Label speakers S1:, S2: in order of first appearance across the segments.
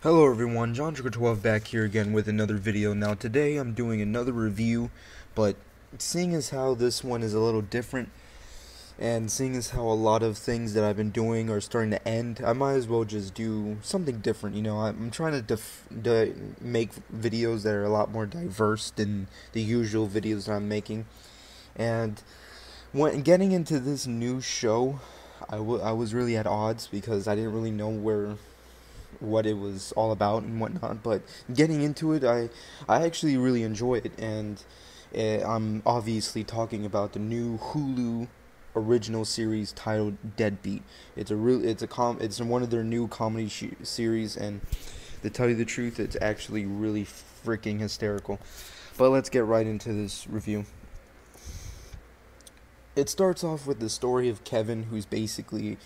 S1: Hello everyone, John 12 back here again with another video. Now today I'm doing another review, but seeing as how this one is a little different, and seeing as how a lot of things that I've been doing are starting to end, I might as well just do something different. I'm trying to make videos that are a lot more diverse than the usual videos that I'm making. And when getting into this new show, I was really at odds because I didn't really know what it was all about and whatnot. But getting into it, I actually really enjoy it, and I'm obviously talking about the new Hulu original series titled Deadbeat. It's one of their new comedy series, and to tell you the truth, it's actually really freaking hysterical. But let's get right into this review. It starts off with the story of Kevin, who's basically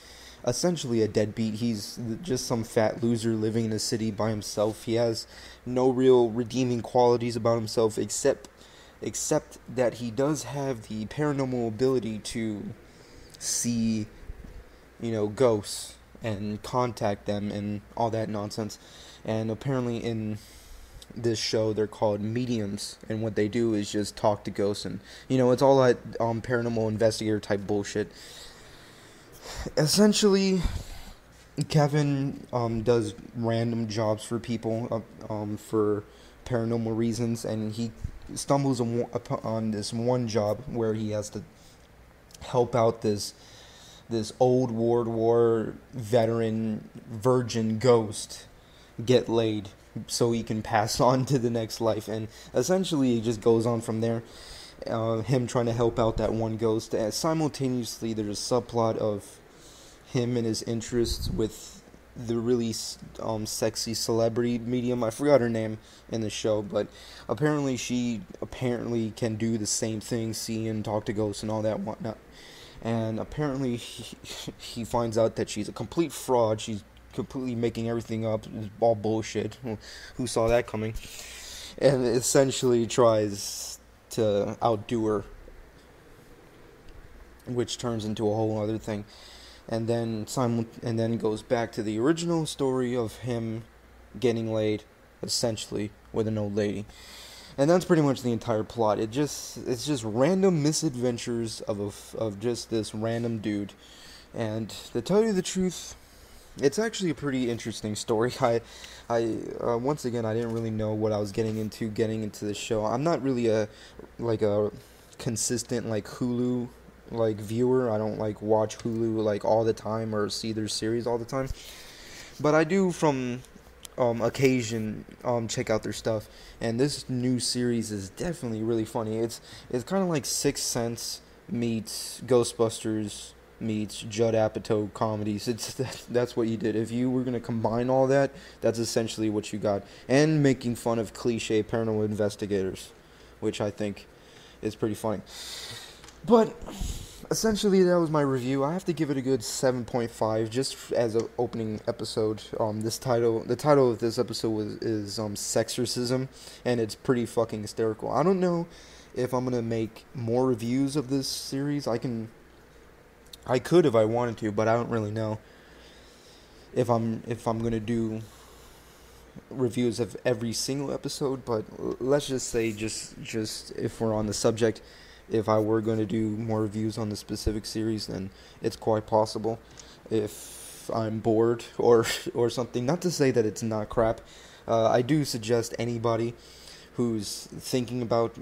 S1: essentially a deadbeat. He's just some fat loser living in a city by himself. He has no real redeeming qualities about himself except that he does have the paranormal ability to see, ghosts and contact them and all that nonsense. And apparently in this show they're called mediums, and what they do is just talk to ghosts, and it's all that paranormal investigator type bullshit. Essentially, Kevin does random jobs for people for paranormal reasons, and he stumbles upon this one job where he has to help out this old World War veteran virgin ghost get laid so he can pass on to the next life. And essentially it just goes on from there, him trying to help out that one ghost. And simultaneously there's a subplot of him and his interests with the really sexy celebrity medium. I forgot her name in the show, but apparently she can do the same thing, see and talk to ghosts and all that whatnot. And apparently he finds out that she's a complete fraud. She's completely making everything up. It's all bullshit. Who saw that coming? And essentially tries to outdo her, which turns into a whole other thing. And then goes back to the original story of him getting laid, essentially, with an old lady. And that's pretty much the entire plot. It's just random misadventures of just this random dude. And to tell you the truth, it's actually a pretty interesting story. Once again, I didn't really know what I was getting into this show. I'm not really a consistent Hulu viewer. I don't watch Hulu all the time or see their series all the time. But I do from occasion check out their stuff, and this new series is definitely really funny. It's kind of like Sixth Sense meets Ghostbusters meets Judd Apatow comedies. That's what you did. If you were gonna combine all that, that's essentially what you got. And making fun of cliche paranormal investigators, which I think is pretty funny. But essentially, that was my review. I have to give it a good 7.5, just as an opening episode. The title of this episode is Sexorcism, and it's pretty fucking hysterical. I don't know if I'm gonna make more reviews of this series. I could if I wanted to, but I don't really know if I'm gonna do reviews of every single episode. But let's just say, just if we're on the subject, if I were going to do more reviews on the specific series, then it's quite possible. If I'm bored or something, not to say that it's not crap. I do suggest anybody who's thinking about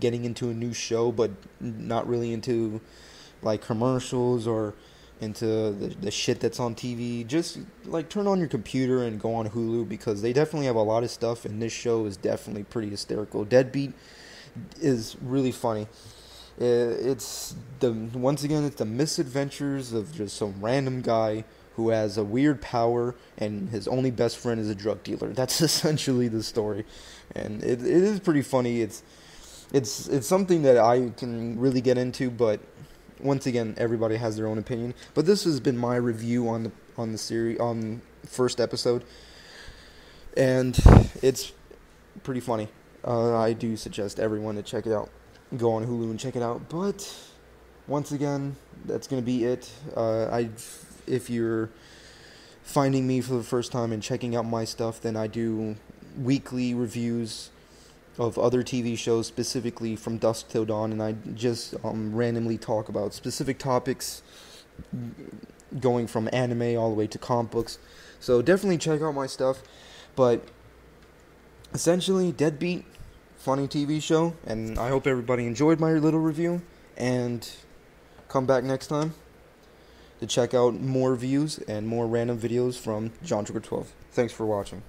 S1: getting into a new show but not really into commercials or into the shit that's on TV, just turn on your computer and go on Hulu, because they definitely have a lot of stuff, and this show is definitely pretty hysterical. Deadbeat is really funny. It's the misadventures of just some random guy who has a weird power, and his only best friend is a drug dealer. That's essentially the story, and it is pretty funny. It's something that I can really get into, but once again, everybody has their own opinion. But this has been my review on the series, on first episode, and it's pretty funny. I do suggest everyone to check it out. Go on Hulu and check it out. But once again, that's gonna be it. If you're finding me for the first time and checking out my stuff, then I do weekly reviews of other TV shows, specifically from dusk till dawn, and I just randomly talk about specific topics, going from anime all the way to comic books. So definitely check out my stuff. But essentially, Deadbeat, funny TV show, and I hope everybody enjoyed my little review, and come back next time to check out more views and more random videos from John Trigger 12. Thanks for watching.